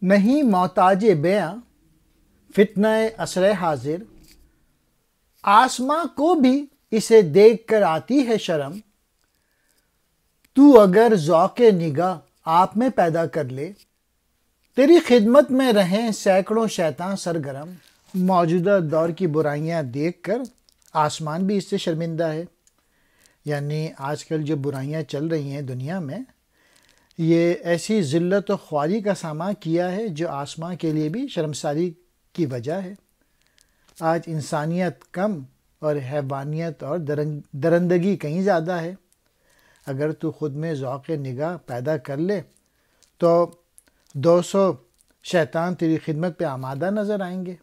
نہیں محتاج بیاں فتنہ عصر حاضر، آسماں کو بھی اسے دیکھ کر آتی ہے شرم۔ تو اگر ذوق نگاہ آپ میں پیدا کر لے، تیری خدمت میں رہیں سینکڑوں شیطاں سرگرم۔ موجودہ دور کی برائیاں دیکھ کر آسمان بھی اس سے شرمندہ ہے، یعنی آج کل جو برائیاں چل رہی ہیں دنیا میں، یہ ایسی ذلت و خواری کا سامنا کیا ہے جو آسمان کے لیے بھی شرمساری کی وجہ ہے۔ آج انسانیت کم اور حیوانیت اور درندگی کہیں زیادہ ہے۔ اگر تو خود میں ذوق نگاہ پیدا کر لے تو 200 شیطان تیری خدمت پہ آمادہ نظر آئیں گے،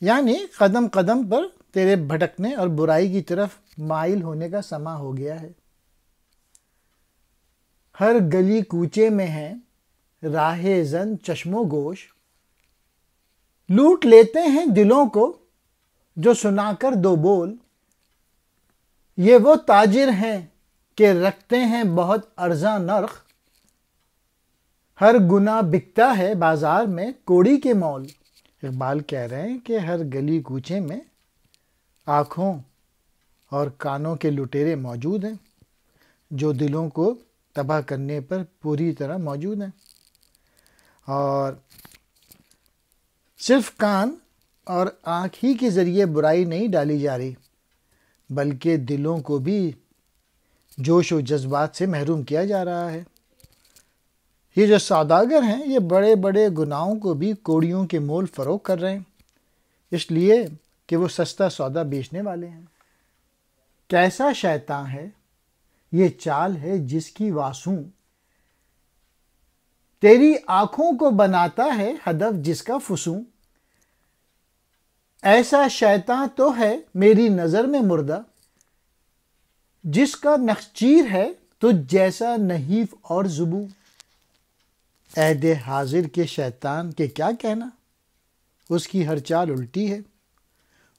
یعنی قدم قدم پر تیرے بھٹکنے اور برائی کی طرف مائل ہونے کا سماں ہو گیا ہے۔ ہر گلی کوچے میں ہے راہ زن چشم و گوش، لوٹ لیتے ہیں دلوں کو جو سنا کر دو بول۔ یہ وہ تاجر ہیں کہ رکھتے ہیں بہت ارزاں نرخ، ہر گناہ بکتا ہے بازار میں کوڑی کے مول۔ اقبال کہہ رہے ہیں کہ ہر گلی کوچے میں آنکھوں اور کانوں کے لٹیرے موجود ہیں جو دلوں کو تباہ کرنے پر پوری طرح موجود ہیں، اور صرف کان اور آنکھ ہی کے ذریعے برائی نہیں ڈالی جا رہی، بلکہ دلوں کو بھی جوش و جذبات سے محروم کیا جا رہا ہے۔ یہ جو سوداگر ہیں یہ بڑے بڑے گناہوں کو بھی کوڑیوں کے مول فروخت کر رہے ہیں، اس لیے کہ وہ سستا سودا بیچنے والے ہیں۔ کیسا شیطان ہے یہ چال ہے جس کی واسوں، تیری آنکھوں کو بناتا ہے ہدف جس کا فسوں۔ ایسا شیطان تو ہے میری نظر میں مردہ، جس کا نخچیر ہے تجھ جیسا نحیف اور زبوں۔ عہد حاضر کے شیطان کے کیا کہنا، اس کی ہر چال الٹی ہے،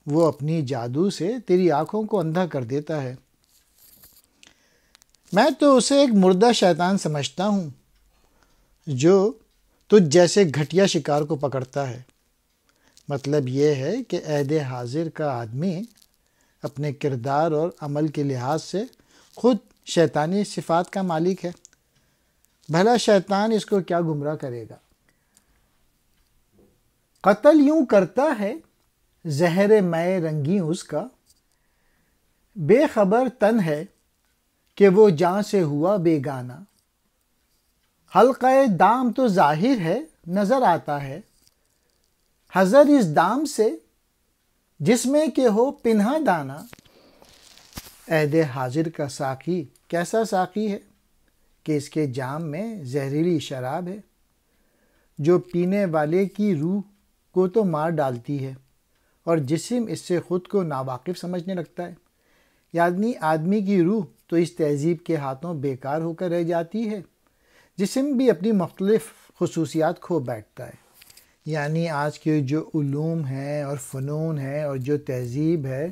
وہ اپنی جادو سے تیری آنکھوں کو اندھا کر دیتا ہے۔ میں تو اسے ایک مردہ شیطان سمجھتا ہوں جو تجھ جیسے گھٹیا شکار کو پکڑتا ہے۔ مطلب یہ ہے کہ عہد حاضر کا آدمی اپنے کردار اور عمل کے لحاظ سے خود شیطانی صفات کا مالک ہے، بھلا شیطان اس کو کیا گمراہ کرے گا۔ قتل یوں کرتا ہے زہر مے رنگیں اس کا، بے خبر تن ہے کہ وہ جاں سے ہوا بیگانہ۔ حلقہ دام تو ظاہر ہے نظر آتا ہے، حذر اس دام سے جس میں کہ ہو پنہاں دانہ۔ عہد حاضر کا ساقی کیسا ساقی ہے کہ اس کے جام میں زہریلی شراب ہے جو پینے والے کی روح کو تو مار ڈالتی ہے اور جسم اس سے خود کو ناواقف سمجھنے لگتا ہے، یعنی آدمی کی روح تو اس تہذیب کے ہاتھوں بیکار ہو کر رہ جاتی ہے، جسم بھی اپنی مختلف خصوصیات کھو بیٹھتا ہے۔ یعنی آج کے جو علوم ہیں اور فنون ہیں اور جو تہذیب ہے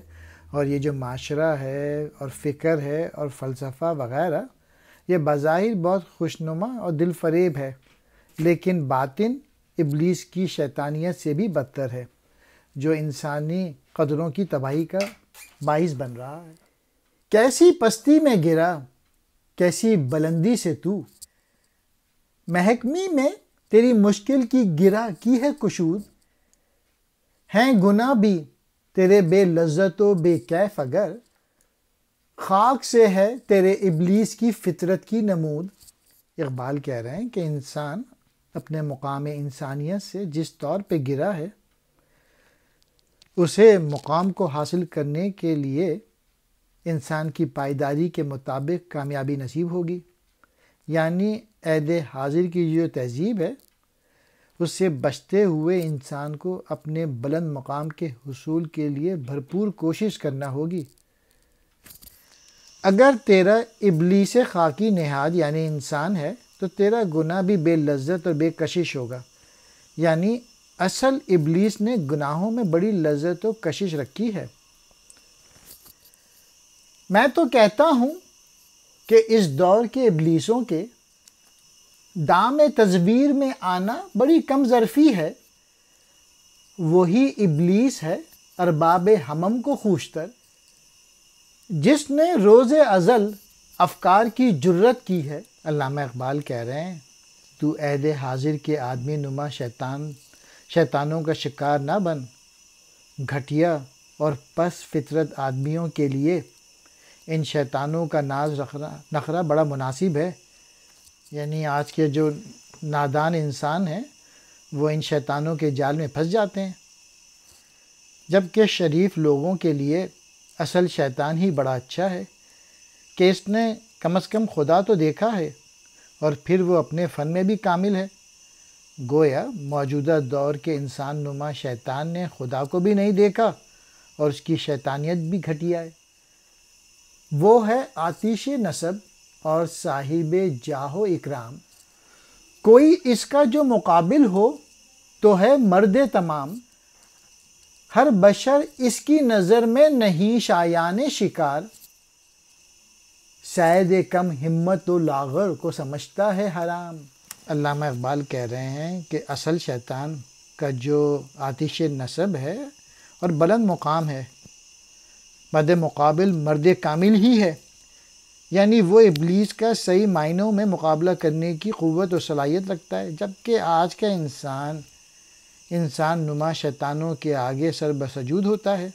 اور یہ جو معاشرہ ہے اور فکر ہے اور فلسفہ وغیرہ، یہ بظاہر بہت خوشنما اور دل فریب ہے، لیکن باطن ابلیس کی شیطانیت سے بھی بدتر ہے جو انسانی قدروں کی تباہی کا باعث بن رہا ہے۔ کیسی پستی میں گرا کیسی بلندی سے تو، محکمی میں تیری مشکل کی گرہ کی ہے کشود۔ ہیں گناہ بھی تیرے بے لذت و بے کیف اگر، خاک سے ہے تیرے ابلیس کی فطرت کی نمود۔ اقبال کہہ رہے ہیں کہ انسان اپنے مقام انسانیت سے جس طور پہ گرا ہے، اسے مقام کو حاصل کرنے کے لیے انسان کی پائیداری کے مطابق کامیابی نصیب ہوگی، یعنی عہد حاضر کی جو تہذیب ہے اس سے بچتے ہوئے انسان کو اپنے بلند مقام کے حصول کے لیے بھرپور کوشش کرنا ہوگی۔ اگر تیرا ابلیس خاکی نہاد یعنی انسان ہے تو تیرا گناہ بھی بے لذت اور بے کشش ہوگا، یعنی اصل ابلیس نے گناہوں میں بڑی لذت و کشش رکھی ہے۔ میں تو کہتا ہوں کہ اس دور کے ابلیسوں کے دام تصویر میں آنا بڑی کم ظرفی ہے، وہی ابلیس ہے ارباب ہمم کو خوشتر، جس نے روز ازل افکار کی جرت کی ہے۔ علامہ اقبال کہہ رہے ہیں تو عہد حاضر کے آدمی نما شیطانوں کا شکار نہ بن، گھٹیا اور پس فطرت آدمیوں کے لیے ان شیطانوں کا ناز نخرہ بڑا مناسب ہے۔ یعنی آج کے جو نادان انسان ہیں وہ ان شیطانوں کے جال میں پھنس جاتے ہیں، جبکہ شریف لوگوں کے لیے اصل شیطان ہی بڑا اچھا ہے کہ اس نے کم از کم خدا تو دیکھا ہے اور پھر وہ اپنے فن میں بھی کامل ہے۔ گویا موجودہ دور کے انسان نما شیطان نے خدا کو بھی نہیں دیکھا اور اس کی شیطانیت بھی گھٹیا ہے۔ وہ ہے آتش نسب اور صاحب جاہ و اکرام، کوئی اس کا جو مقابل ہو تو ہے مرد تمام، ہر بشر اس کی نظر میں نہیں شایان شکار، سید کم ہمت و لاغر کو سمجھتا ہے حرام۔ علامہ اقبال کہہ رہے ہیں کہ اصل شیطان کا جو آتش نسب ہے اور بلند مقام ہے، مد مقابل مرد کامل ہی ہے، یعنی وہ ابلیس کا صحیح معنوں میں مقابلہ کرنے کی قوت و صلاحیت رکھتا ہے، جبکہ آج کا انسان نما شیطانوں کے آگے سر بسجود ہوتا ہے۔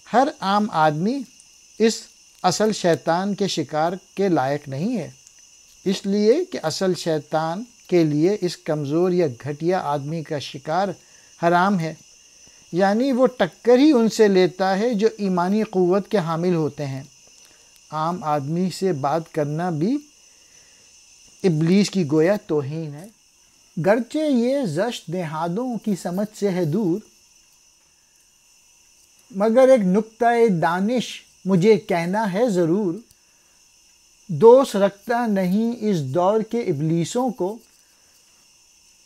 ہر عام آدمی اس اصل شیطان کے شکار کے لائق نہیں ہے، اس لیے کہ اصل شیطان کے لیے اس کمزور یا گھٹیا آدمی کا شکار حرام ہے، یعنی وہ ٹکر ہی ان سے لیتا ہے جو ایمانی قوت کے حامل ہوتے ہیں۔ عام آدمی سے بات کرنا بھی ابلیس کی گویا توہین ہے، گرچہ یہ زشت نہادوں کی سمجھ سے ہے دور، مگر ایک نکتہ دانش مجھے کہنا ہے ضرور، دوست رکھتا نہیں اس دور کے ابلیسوں کو،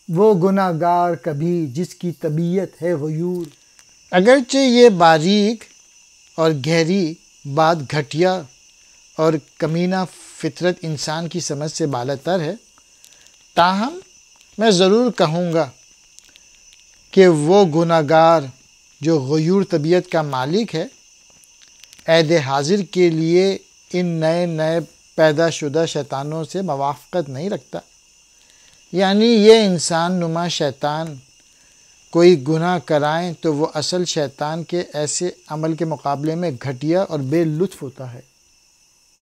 وہ گناہ گار کبھی جس کی طبیعت ہے غیور۔ اگرچہ یہ باریک اور گہری بات گھٹیا اور کمینہ فطرت انسان کی سمجھ سے بالاتر ہے، تاہم میں ضرور کہوں گا کہ وہ گناہ گار جو غیور طبیعت کا مالک ہے، عہد حاضر کے لیے ان نئے پیدا شدہ شیطانوں سے موافقت نہیں رکھتا، یعنی یہ انسان نما شیطان کوئی گناہ کرائیں تو وہ اصل شیطان کے ایسے عمل کے مقابلے میں گھٹیا اور بے لطف ہوتا ہے۔